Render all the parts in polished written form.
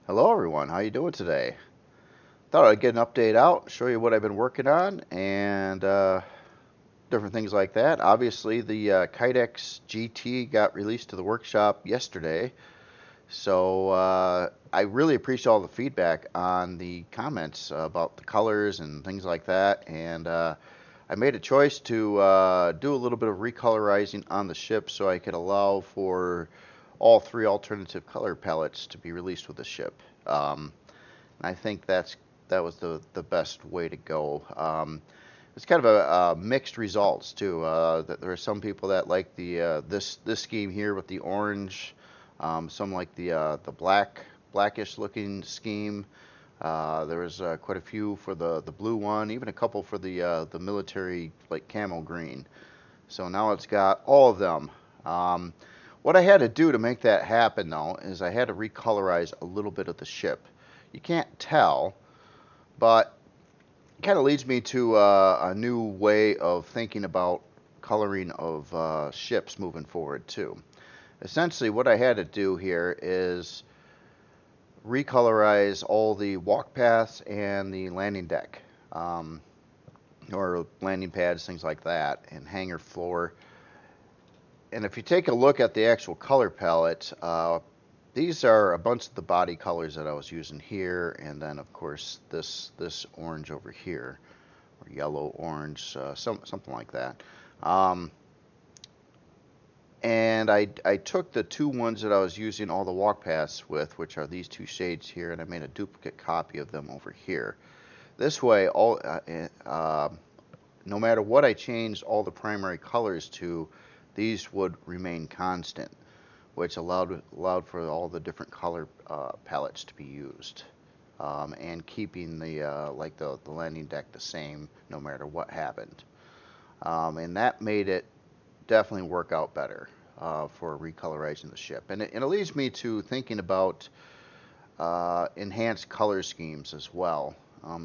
Hello everyone, how you doing today? Thought I'd get an update out, show you what I've been working on, and different things like that. Obviously, the Kydex GT got released to the workshop yesterday, so I really appreciate all the feedback on the comments about the colors and things like that, and I made a choice to do a little bit of recolorizing on the ship so I could allow for all three alternative color palettes to be released with the ship. I think that was the best way to go. It's kind of a mixed results too. That there are some people that like the this scheme here with the orange. Some like the blackish looking scheme. There was quite a few for the blue one, even a couple for the military like camel green. So now it's got all of them. Um, what I had to do to make that happen though is I had to recolorize a little bit of the ship. You can't tell, but it kind of leads me to a new way of thinking about coloring of ships moving forward too. Essentially, what I had to do here is recolorize all the walk paths and the landing deck, um, or landing pads, things like that, and hangar floor. And if you take a look at the actual color palette, these are a bunch of the body colors that I was using here, and then of course this orange over here, or yellow, orange, something like that. Um, and I took the two ones that I was using all the walk paths with, which are these two shades here, and I made a duplicate copy of them over here. This way, no matter what I changed all the primary colors to, these would remain constant, which allowed for all the different color palettes to be used, and keeping the landing deck the same no matter what happened. And that made it definitely work out better for recolorizing the ship. And it leads me to thinking about enhanced color schemes as well.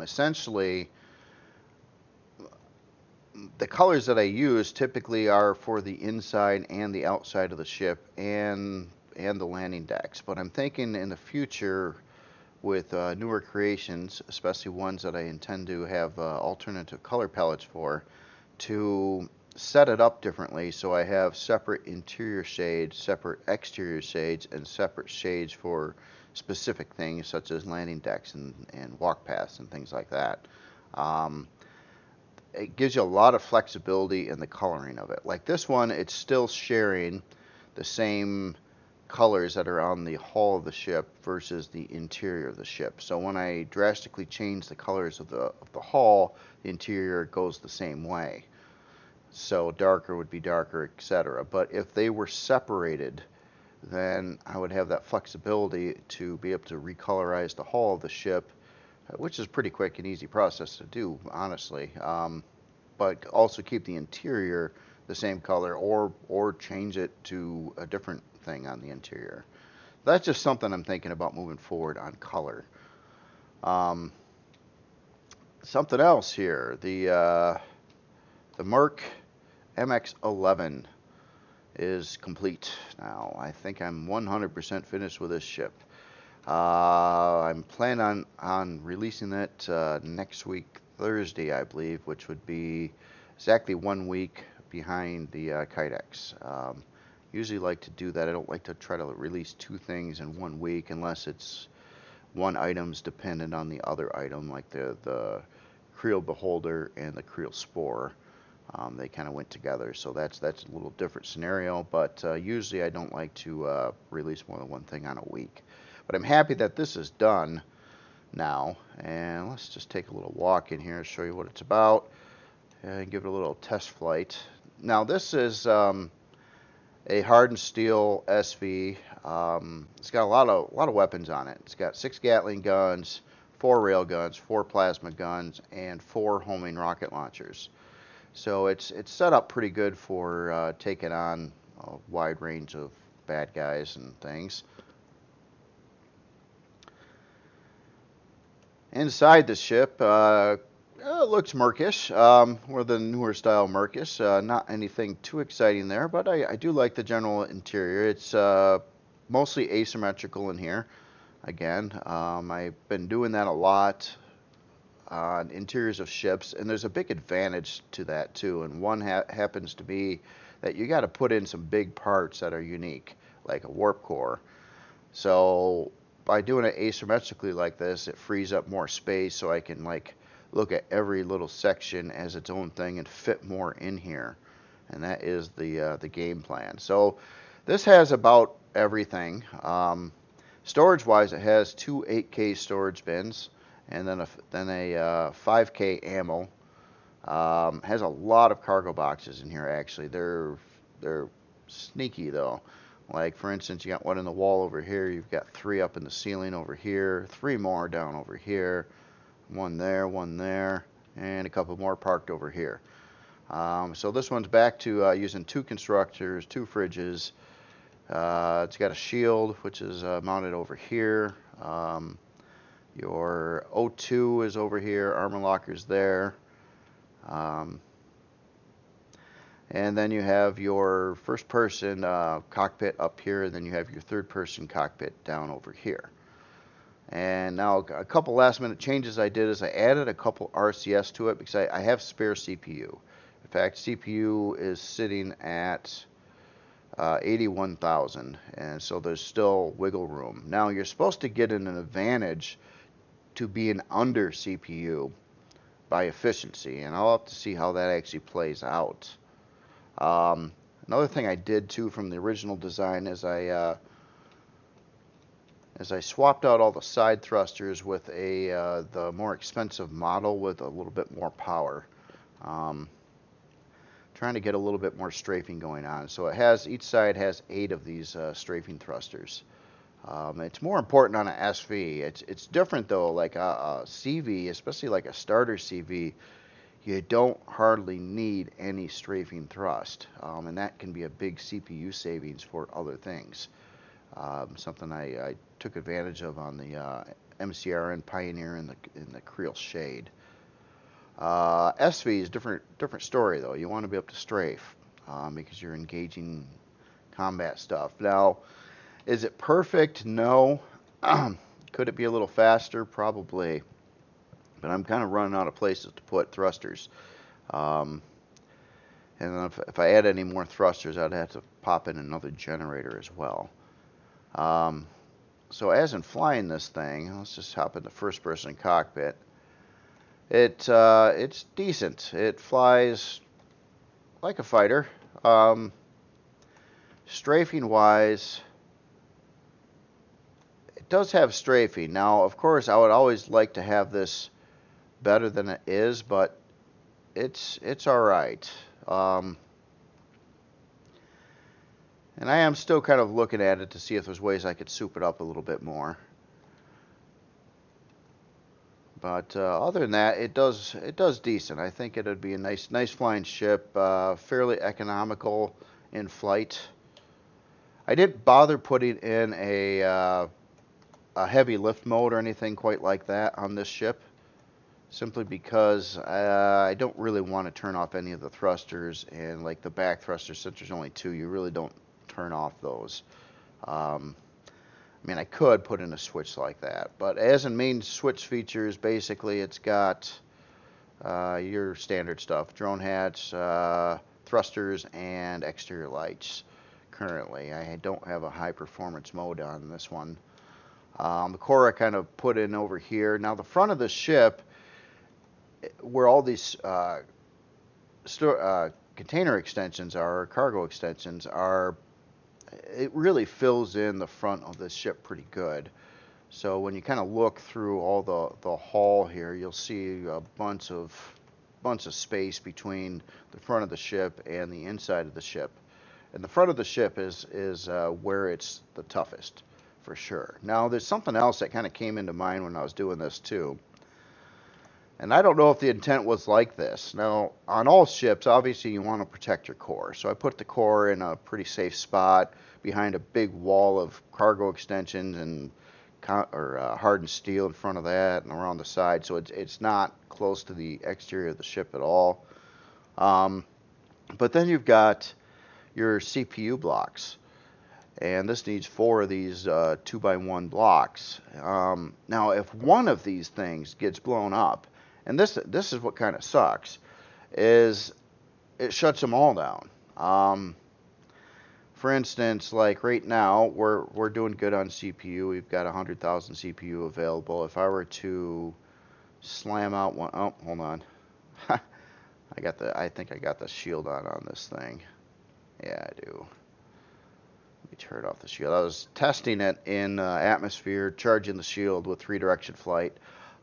Essentially, the colors that I use typically are for the inside and the outside of the ship and the landing decks. But I'm thinking in the future with newer creations, especially ones that I intend to have alternative color palettes for, to set it up differently so I have separate interior shades, separate exterior shades, and separate shades for specific things such as landing decks and walk paths and things like that. Um, it gives you a lot of flexibility in the coloring of it. Like this one, it's still sharing the same colors that are on the hull of the ship versus the interior of the ship. So when I drastically change the colors of the hull, the interior goes the same way. So darker would be darker, etc. But if they were separated, then I would have that flexibility to be able to recolorize the hull of the ship, which is a pretty quick and easy process to do, honestly. But also keep the interior the same color, or change it to a different thing on the interior. That's just something I'm thinking about moving forward on color. Um, Something else here. The Merc MX11 is complete now. I think I'm 100% finished with this ship. I'm planning on releasing it next week, Thursday, I believe, which would be exactly 1 week behind the Kydex. Usually like to do that. I don't like to try to release two things in 1 week unless it's one item's dependent on the other item, like the Kriel Beholder and the Kriel Spore. They kind of went together, so that's a little different scenario. But usually I don't like to release more than one thing on a week. But I'm happy that this is done now, and let's just take a little walk in here and show you what it's about and give it a little test flight. Now this is a hardened steel SV. It's got a lot of weapons on it. It's got 6 Gatling guns, 4 rail guns, 4 plasma guns, and 4 homing rocket launchers. So it's set up pretty good for taking on a wide range of bad guys and things. Inside the ship, it looks Mercish, or the newer style Mercish. Not anything too exciting there, but I do like the general interior. It's mostly asymmetrical in here. again. I've been doing that a lot on interiors of ships, and there's a big advantage to that too. And one happens to be that you got to put in some big parts that are unique, like a warp core. So by doing it asymmetrically like this, it frees up more space, so I can like look at every little section as its own thing and fit more in here. And that is the game plan. So this has about everything. Storage-wise, it has two 8K storage bins, and then a 5K ammo. Has a lot of cargo boxes in here. Actually, they're sneaky though. Like for instance, you got one in the wall over here. You've got three up in the ceiling over here. Three more down over here. One there, and a couple more parked over here. So this one's back to using two constructors, two fridges. It's got a shield, which is mounted over here. Your O2 is over here. Armor locker's there. And then you have your first-person cockpit up here, and then you have your third-person cockpit down over here. And now a couple last-minute changes I did is I added a couple RCS to it because I have spare CPU. In fact, CPU is sitting at 81,000, and so there's still wiggle room. Now you're supposed to get an advantage to being under CPU by efficiency, and I'll have to see how that actually plays out. Another thing I did too from the original design is I swapped out all the side thrusters with the more expensive model with a little bit more power. Trying to get a little bit more strafing going on. So each side has 8 of these strafing thrusters. It's more important on an SV. It's different though, like a CV, especially like a starter CV, you don't hardly need any strafing thrust. And that can be a big CPU savings for other things. Something I took advantage of on the MCRN Pioneer in the Kriel Shade. SV is different story though. You want to be able to strafe because you're engaging combat stuff. Now, is it perfect? No. Could it be a little faster? Probably. But I'm kind of running out of places to put thrusters. And then if I add any more thrusters, I'd have to pop in another generator as well. So as in flying this thing, let's just hop in the first-person cockpit. It's decent. It flies like a fighter. Strafing-wise, it does have strafing. Now, of course, I would always like to have this better than it is, but it's all right. And I am still kind of looking at it to see if there's ways I could soup it up a little bit more. But other than that, it does decent. I think it'd be a nice flying ship, fairly economical in flight. I didn't bother putting in a heavy lift mode or anything quite like that on this ship, simply because I don't really want to turn off any of the thrusters, and like the back thrusters, since there's only 2, you really don't turn off those. I mean, I could put in a switch like that, but as in main switch features, basically it's got your standard stuff: drone hats, thrusters, and exterior lights. Currently, I don't have a high performance mode on this one. The core I kind of put in over here. Now the front of the ship, where all these container extensions are, or cargo extensions are, it really fills in the front of the ship pretty good. So when you kind of look through all the hull here, you'll see a bunch of space between the front of the ship and the inside of the ship. And the front of the ship is where it's the toughest, for sure. Now there's something else that kind of came into mind when I was doing this too. And I don't know if the intent was like this. Now, on all ships, obviously you want to protect your core. So I put the core in a pretty safe spot behind a big wall of cargo extensions and hardened steel in front of that and around the side. So it's not close to the exterior of the ship at all. But then you've got your CPU blocks. and this needs 4 of these 2x1 blocks. Now, if one of these things gets blown up, and this is what kind of sucks, is it shuts them all down. For instance, like right now, we're doing good on CPU. We've got 100,000 CPU available. If I were to slam out one, oh, hold on. I think I got the shield on this thing. Yeah, I do. Let me turn off the shield. I was testing it in atmosphere, charging the shield with 3-direction flight.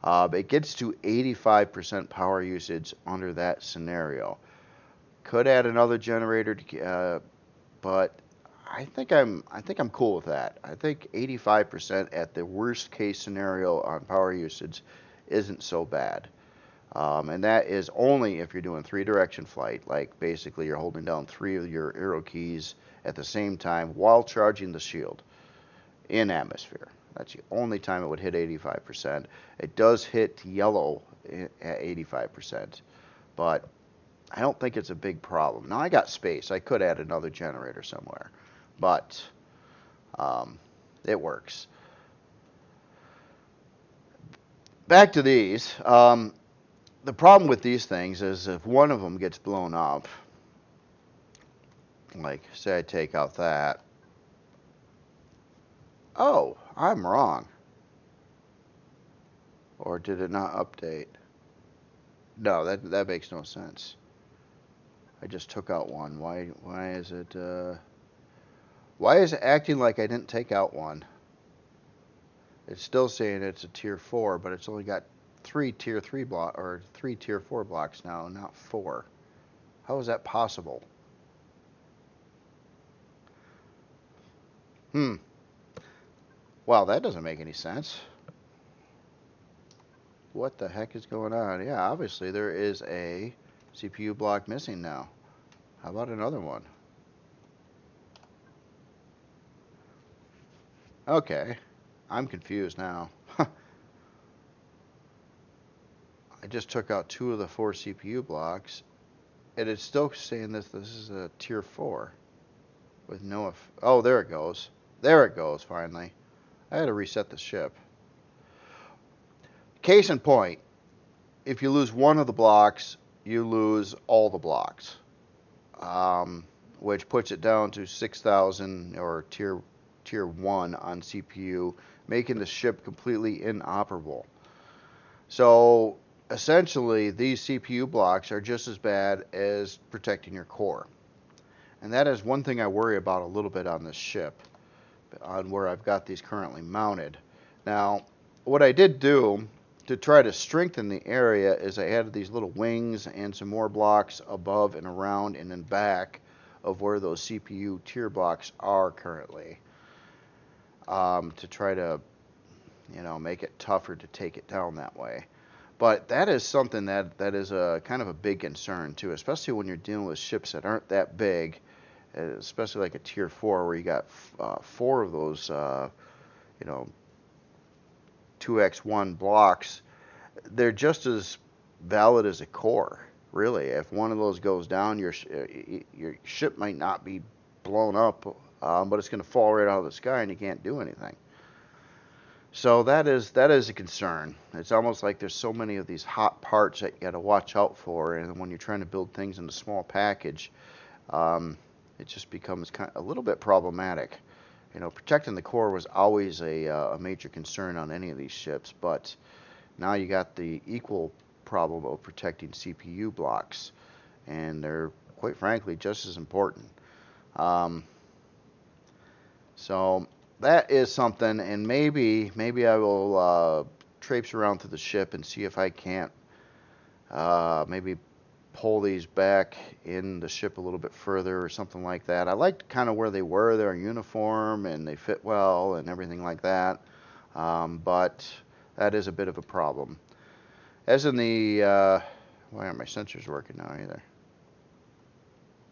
It gets to 85% power usage under that scenario. Could add another generator, but I think I'm cool with that. I think 85% at the worst case scenario on power usage isn't so bad. And that is only if you're doing 3-direction flight, like basically you're holding down 3 of your arrow keys at the same time while charging the shield in atmosphere. That's the only time it would hit 85%. It does hit yellow at 85%, but I don't think it's a big problem. Now I got space. I could add another generator somewhere, but it works. Back to these. The problem with these things is if one of them gets blown up, like say I take out that, oh, I'm wrong. Or did it not update? No, that makes no sense. I just took out one. Why is it acting like I didn't take out one? It's still saying it's a tier 4, but it's only got 3 tier 3 block or 3 tier 4 blocks now, not 4. How is that possible? Well, that doesn't make any sense. What the heck is going on? Yeah, obviously there is a CPU block missing now. How about another one? Okay, I'm confused now. I just took out 2 of the 4 CPU blocks, and it's still saying this is a tier 4 with no. Oh, there it goes. There it goes. Finally, I had to reset the ship. Case in point, if you lose one of the blocks, you lose all the blocks, which puts it down to 6,000 or tier 1 on CPU, making the ship completely inoperable. So essentially, these CPU blocks are just as bad as protecting your core. And that is one thing I worry about a little bit on this ship, on where I've got these currently mounted. Now, what I did do to try to strengthen the area is I added these little wings and some more blocks above and around and in back of where those CPU tier blocks are currently, to try to, make it tougher to take it down that way. But that is something that is a kind of a big concern too, especially when you're dealing with ships that aren't that big, especially like a tier 4 where you got 4 of those 2x1 blocks. They're just as valid as a core, really. If one of those goes down, your ship might not be blown up, but it's going to fall right out of the sky and you can't do anything. So that is a concern. It's almost like there's so many of these hot parts that you got to watch out for, and when you're trying to build things in a small package, it just becomes a little bit problematic. Protecting the core was always a major concern on any of these ships, but now you got the equal problem of protecting CPU blocks, and they're quite frankly just as important. So that is something, and maybe I will traipse around through the ship and see if I can't maybe pull these back in the ship a little bit further or something like that. I liked kind of where they were. They're uniform and they fit well and everything like that, but that is a bit of a problem. As in the why aren't my sensors working now either?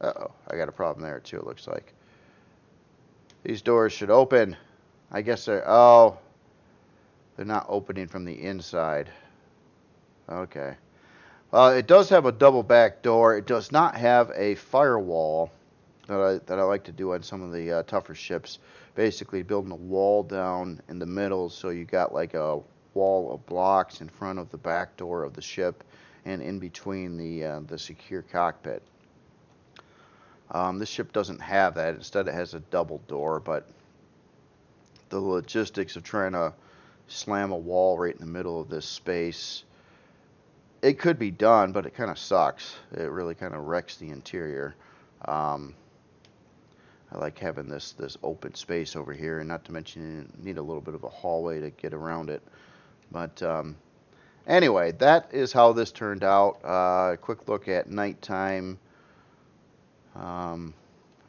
Uh-oh, I got a problem there too, it looks like. These doors should open. I guess they're not opening from the inside. Okay. It does have a double back door. It does not have a firewall that I like to do on some of the tougher ships. Basically, building a wall down in the middle, so you got like a wall of blocks in front of the back door of the ship, and in between the secure cockpit. This ship doesn't have that. Instead, it has a double door, but the logistics of trying to slam a wall right in the middle of this space, it could be done, but it kind of sucks. It really kind of wrecks the interior. Um, I like having this open space over here, and not to mention you need a little bit of a hallway to get around it. But anyway, that is how this turned out. Quick look at nighttime. I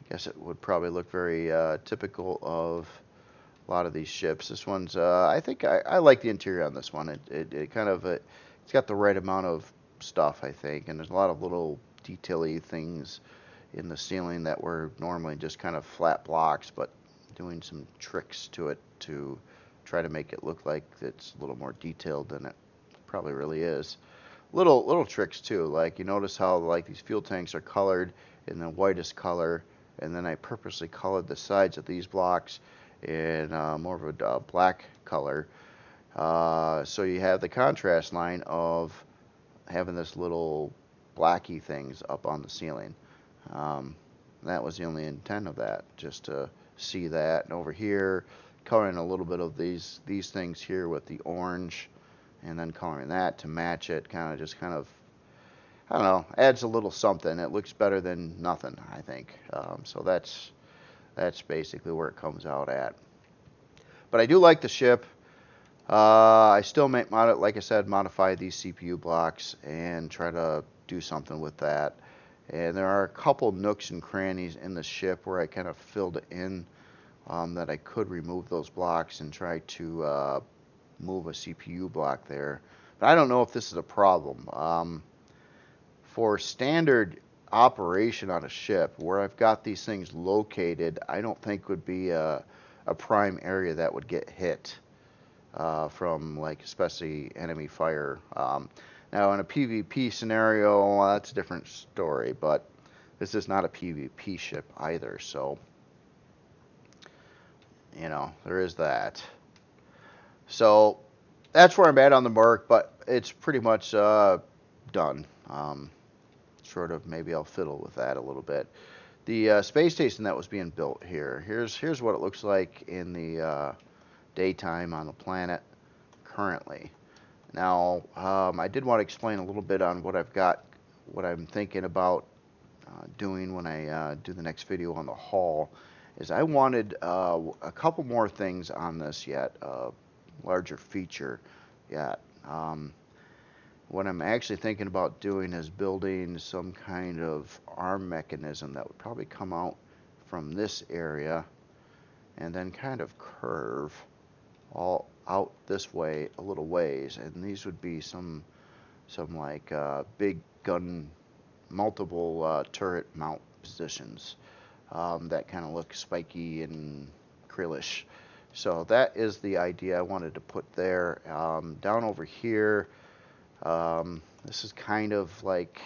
guess it would probably look very typical of a lot of these ships. This one's, I think I like the interior on this one. It kind of, it's got the right amount of stuff, I think, and there's a lot of little detail-y things in the ceiling that were normally just kind of flat blocks, but doing some tricks to it to try to make it look like it's a little more detailed than it probably really is. Little tricks too, like you notice how like these fuel tanks are colored in the whitest color, and then I purposely colored the sides of these blocks in more of a black color, so you have the contrast line of having this little blacky things up on the ceiling. That was the only intent of that, just to see that. And over here, coloring a little bit of these things here with the orange, and then coloring that to match it, kind of, I don't know, adds a little something. It looks better than nothing, I think. So that's basically where it comes out at. But I do like the ship. I still make, like I said, modify these CPU blocks and try to do something with that. And there are a couple nooks and crannies in the ship where I kind of filled it in, that I could remove those blocks and try to move a CPU block there. But I don't know if this is a problem. For standard operation on a ship, where I've got these things located, I don't think would be a prime area that would get hit from, like, especially enemy fire. Now, in a PvP scenario, well, that's a different story, but this is not a PvP ship either, so, you know, there is that. So, that's where I'm at on the Merc, but it's pretty much done. Sort of, maybe I'll fiddle with that a little bit. The space station that was being built here, here's what it looks like in the daytime on the planet currently. Now, I did want to explain a little bit on what I've got, what I'm thinking about doing when I do the next video on the hull, is I wanted a couple more things on this yet, larger feature yet. What I'm actually thinking about doing is building some kind of arm mechanism that would probably come out from this area and then kind of curve all out this way a little ways, and these would be some like big gun, multiple turret mount positions that kind of look spiky and Krielish. So that is the idea I wanted to put there. Down over here, this is kind of like,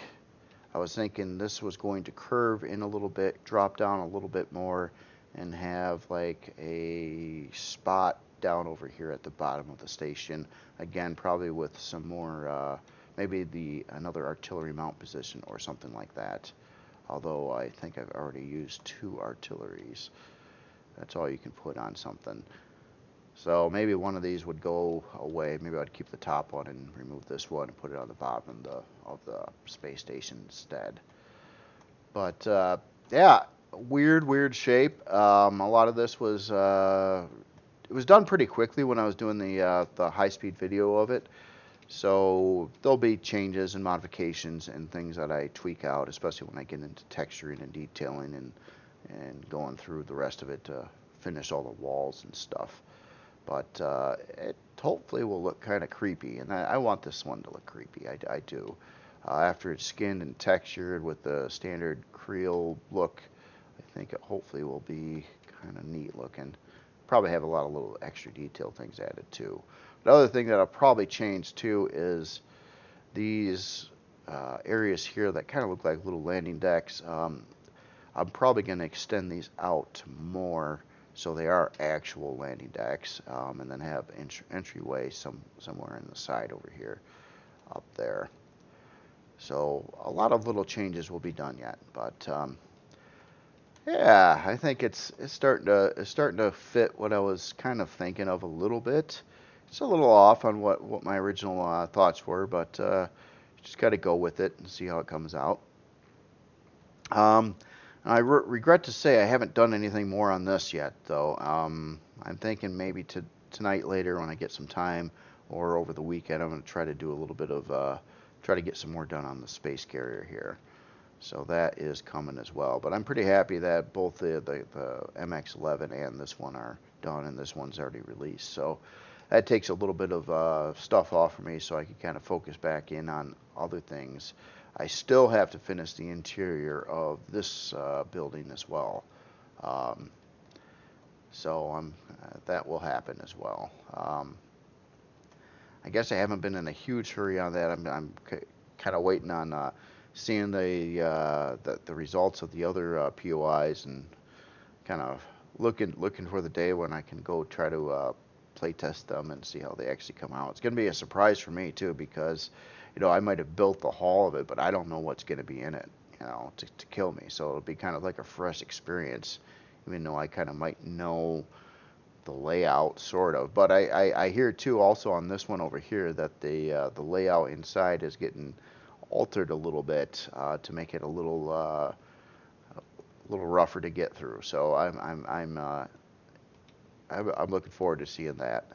I was thinking this was going to curve in a little bit, drop down a little bit more, and have like a spot down over here at the bottom of the station. Again, probably with some more, maybe another artillery mount position or something like that. Although I think I've already used 2 artilleries. That's all you can put on something. So maybe one of these would go away. Maybe I'd keep the top one and remove this one and put it on the bottom of the space station instead. But yeah, weird shape. A lot of this was it was done pretty quickly when I was doing the high-speed video of it. So there'll be changes and modifications and things that I tweak out, especially when I get into texturing and detailing and going through the rest of it to finish all the walls and stuff. But it hopefully will look kind of creepy, and I want this one to look creepy. I do. After it's skinned and textured with the standard Kriel look, I think it hopefully will be kind of neat looking. Probably have a lot of little extra detail things added too. The other thing that I'll probably change too is these areas here that kind of look like little landing decks. I'm probably going to extend these out more so they are actual landing decks, and then have entryway somewhere in the side over here, up there. So a lot of little changes will be done yet, but yeah, I think it's starting to fit what I was kind of thinking of a little bit. It's a little off on what my original thoughts were, but just got to go with it and see how it comes out. I regret to say I haven't done anything more on this yet, though. I'm thinking maybe tonight later when I get some time, or over the weekend, I'm going to try to do a little bit of try to get some more done on the space carrier here. So that is coming as well. But I'm pretty happy that both the MX11 and this one are done, and this one's already released. So that takes a little bit of stuff off for me, so I can kind of focus back in on other things. I still have to finish the interior of this building as well. So that will happen as well. I guess I haven't been in a huge hurry on that. I'm kind of waiting on seeing the results of the other POIs, and kind of looking for the day when I can go try to play test them and see how they actually come out. It's going to be a surprise for me too, because I might have built the hull of it, but I don't know what's going to be in it, to kill me. So it'll be kind of like a fresh experience, even though I kind of might know the layout sort of. But I hear too also on this one over here that the layout inside is getting altered a little bit to make it a little rougher to get through. So I'm looking forward to seeing that.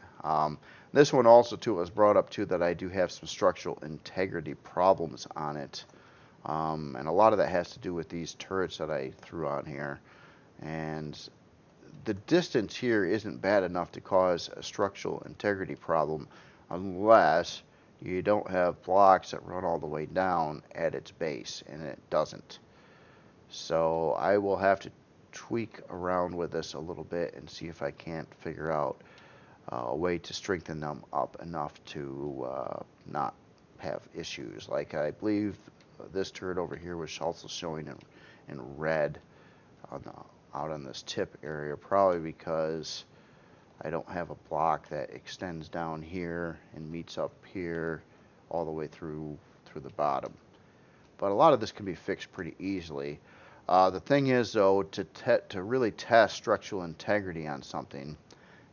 This one also too was brought up too that I do have some structural integrity problems on it, and a lot of that has to do with these turrets that I threw on here. And the distance here isn't bad enough to cause a structural integrity problem unless you don't have blocks that run all the way down at its base, and it doesn't. So I will have to tweak around with this a little bit and see if I can't figure out a way to strengthen them up enough to not have issues. Like I believe this turret over here was also showing in red out on this tip area, probably because I don't have a block that extends down here and meets up here all the way through the bottom. But a lot of this can be fixed pretty easily. The thing is, though, to really test structural integrity on something,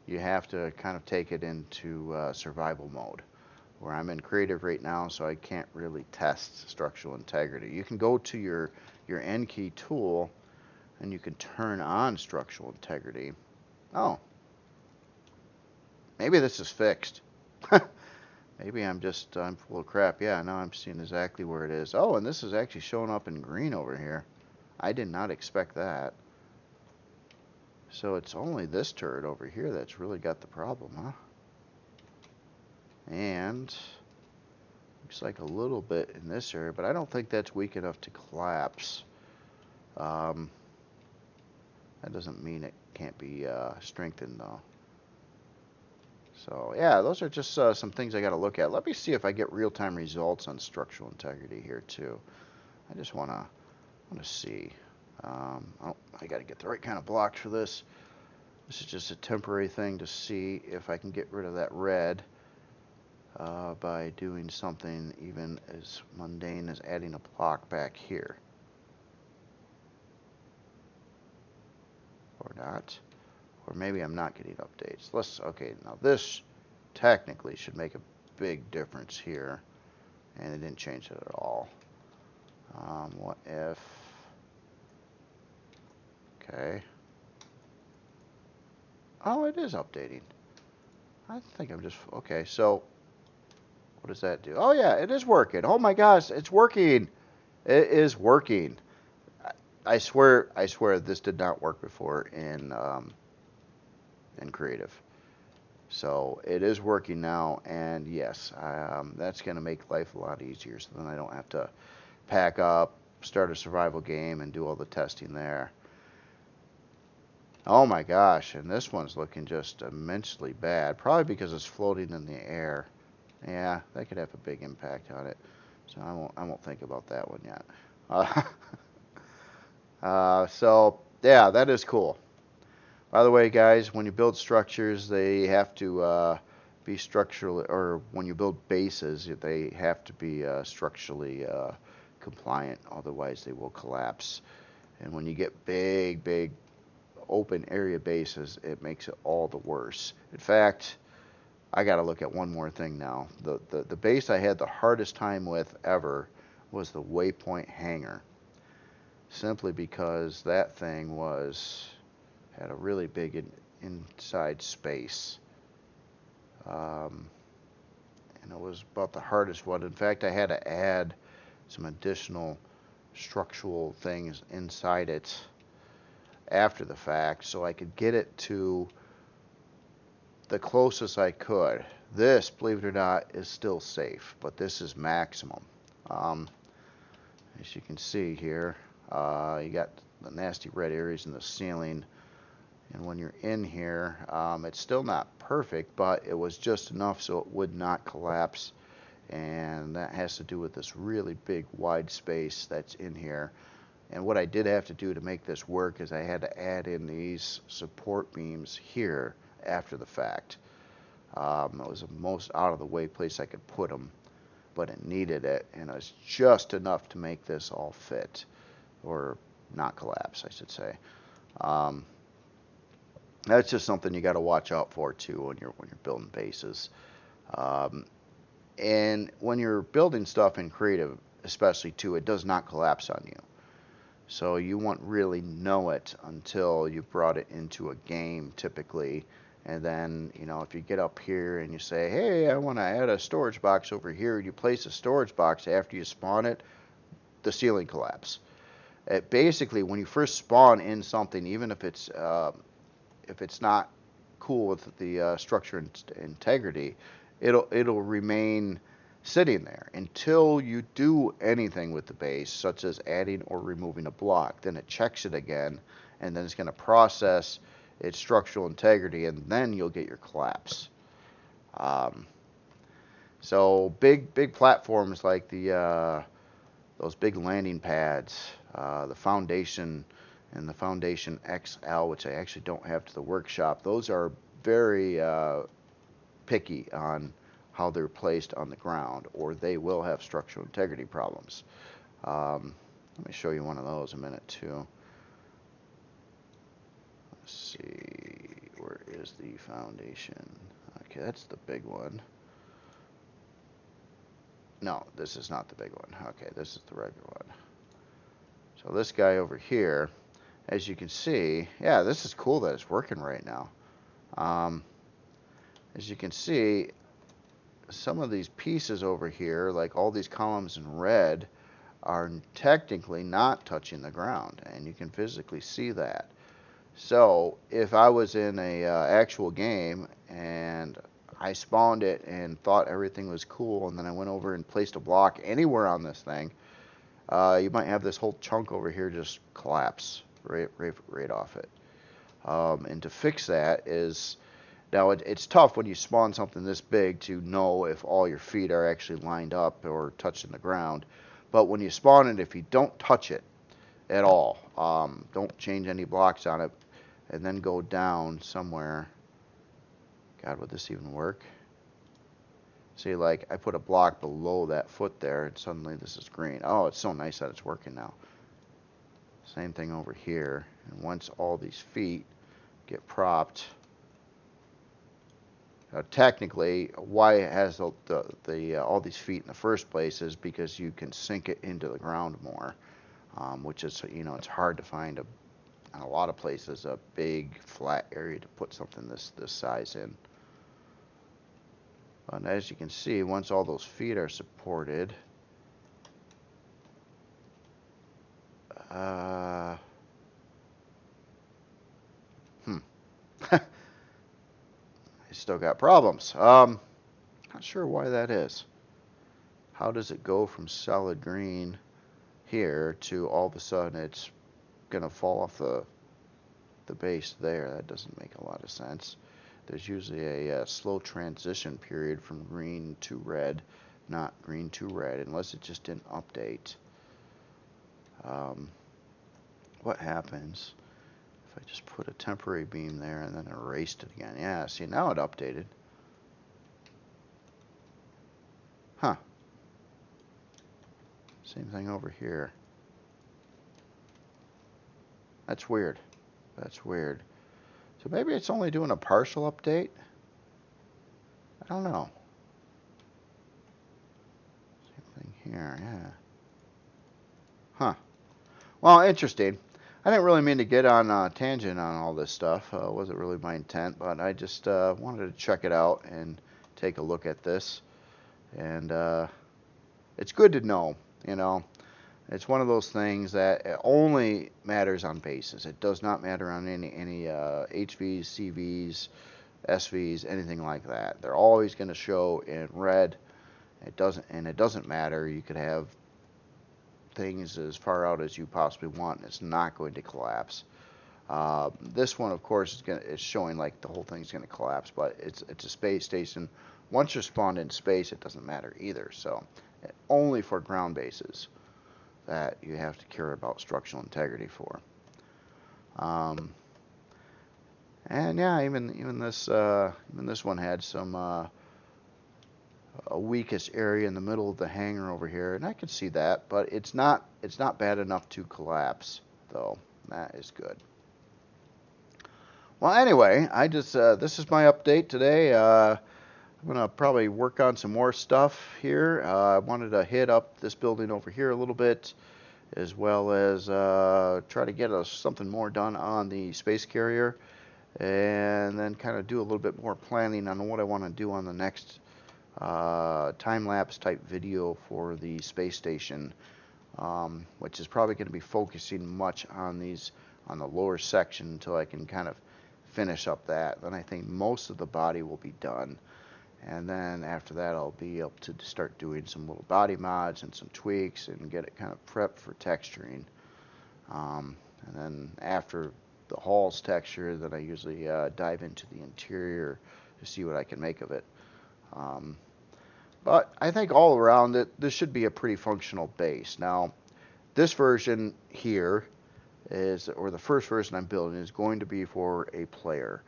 you have to kind of take it into survival mode, where I'm in creative right now, so I can't really test structural integrity. You can go to your N key tool, and you can turn on structural integrity. Oh, maybe this is fixed. Maybe I'm full of crap. Yeah, now I'm seeing exactly where it is. Oh, and this is actually showing up in green over here. I did not expect that. So it's only this turret over here that's really got the problem, huh? And looks like a little bit in this area, but I don't think that's weak enough to collapse. That doesn't mean it can't be strengthened, though. So yeah, those are just some things I got to look at. Let me see if I get real-time results on structural integrity here too. I just want to see. Oh, I got to get the right kind of blocks for this. This is just a temporary thing to see if I can get rid of that red by doing something even as mundane as adding a block back here. Or not. Or maybe I'm not getting updates. Okay, now this technically should make a big difference here, and it didn't change it at all. What if... Okay. Oh, it is updating. I think I'm just... Okay, so... What does that do? Oh, yeah, it is working. Oh, my gosh, it's working. It is working. I swear this did not work before in creative. So it is working now, and yes, that's going to make life a lot easier, so then I don't have to pack up, start a survival game, and do all the testing there. Oh my gosh, and this one's looking just immensely bad, probably because it's floating in the air. Yeah, that could have a big impact on it, so I won't think about that one yet. So yeah, that is cool. By the way, guys, when you build structures, they have to be structurally, or when you build bases, they have to be structurally compliant. Otherwise, they will collapse. And when you get big, big open area bases, it makes it all the worse. In fact, I got to look at one more thing now. The base I had the hardest time with ever was the Waypoint hangar, simply because that thing had a really big inside space, and it was about the hardest one. In fact, I had to add some additional structural things inside it after the fact so I could get it to the closest I could. This, believe it or not, is still safe, but this is maximum. As you can see here, you got the nasty red areas in the ceiling, and when you're in here, it's still not perfect, but it was just enough so it would not collapse, and that has to do with this really big wide space that's in here. And what I did have to do to make this work is I had to add in these support beams here after the fact. It was the most out of the way place I could put them, but it needed it, and it was just enough to make this all fit, or not collapse, I should say. That's just something you got to watch out for too when you're building bases. And when you're building stuff in creative, especially too, it does not collapse on you. So you won't really know it until you brought it into a game typically. And then, you know, if you get up here and you say, hey, I want to add a storage box over here, and you place a storage box after you spawn it, the ceiling collapse. Basically, when you first spawn in something, even if it's not cool with the structure and integrity, it'll remain sitting there until you do anything with the base, such as adding or removing a block. Then it checks it again, and then it's going to process its structural integrity, and then you'll get your collapse. So big platforms like those big landing pads, the Foundation and the Foundation XL, which I actually don't have to the workshop, those are very picky on how they're placed on the ground, or they will have structural integrity problems. Let me show you one of those in a minute too. Let's see, where is the Foundation? Okay, that's the big one. No, this is not the big one. Okay, this is the regular one. So this guy over here, as you can see, yeah, this is cool that it's working right now. As you can see, some of these pieces over here, like all these columns in red, are technically not touching the ground, and you can physically see that. So if I was in a actual game and I spawned it and thought everything was cool, and then I went over and placed a block anywhere on this thing, you might have this whole chunk over here just collapse right off it. And to fix that is, now it's tough when you spawn something this big to know if all your feet are actually lined up or touching the ground. But when you spawn it, if you don't touch it at all, don't change any blocks on it, and then go down somewhere. God, would this even work? See, like, I put a block below that foot there, and suddenly this is green. Oh, it's so nice that it's working now. Same thing over here. And once all these feet get propped, technically, why it has all these feet in the first place is because you can sink it into the ground more, which is, you know, it's hard to find in a lot of places a big flat area to put something this size in. And as you can see, once all those feet are supported, I still got problems. Not sure why that is. How does it go from solid green here to all of a sudden it's gonna fall off the base there? That doesn't make a lot of sense. There's usually a slow transition period from green to red, not green to red, unless it just didn't update. what happens if I just put a temporary beam there and then erased it again. Yeah, see, now it updated. Huh. Same thing over here. That's weird. That's weird. So maybe it's only doing a partial update? I don't know. Same thing here, yeah. Huh. Well, interesting. I didn't really mean to get on a tangent on all this stuff. Wasn't really my intent, but I just wanted to check it out and take a look at this. And it's good to know, you know. It's one of those things that it only matters on bases. It does not matter on any HVs, CVs, SVs, anything like that. They're always going to show in red. It doesn't matter. You could have things as far out as you possibly want. It's not going to collapse. This one, of course, is showing like the whole thing's going to collapse, but it's a space station. Once you're spawned in space, it doesn't matter either. So only for ground bases that you have to care about structural integrity for. And yeah, even this one had some a weakest area in the middle of the hangar over here, and I could see that, but it's not bad enough to collapse though. That is good. Well, anyway, I just this is my update today. I'm gonna probably work on some more stuff here. I wanted to hit up this building over here a little bit, as well as try to get something more done on the space carrier, and then kind of do a little bit more planning on what I want to do on the next time-lapse type video for the space station, which is probably going to be focusing much on the lower section until I can kind of finish up that. Then I think most of the body will be done, and then after that I'll be able to start doing some little body mods and some tweaks and get it kind of prepped for texturing. And then after the hulls texture, then I usually dive into the interior to see what I can make of it. But I think all around this should be a pretty functional base. Now, this version here or the first version I'm building, is going to be for a player.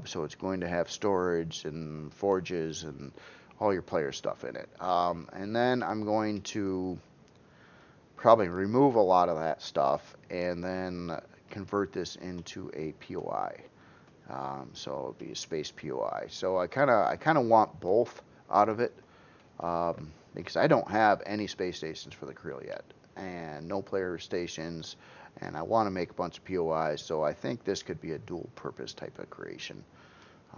So it's going to have storage and forges and all your player stuff in it. And then I'm going to probably remove a lot of that stuff and then convert this into a POI. So it'll be a space POI. So I kind of want both out of it, because I don't have any space stations for the Kriel yet, and no player stations, and I want to make a bunch of POIs. So I think this could be a dual purpose type of creation.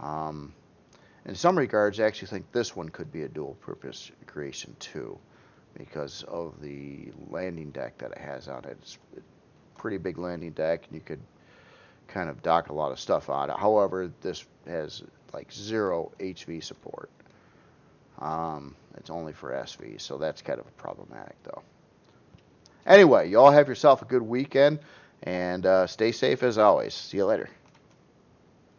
In some regards, I actually think this one could be a dual purpose creation too, because of the landing deck that it has on it. It's a pretty big landing deck, and you could kind of dock a lot of stuff on it. However, this has like 0 HV support. It's only for SV, so that's kind of problematic though. Anyway, you all have yourself a good weekend, and stay safe as always. See you later.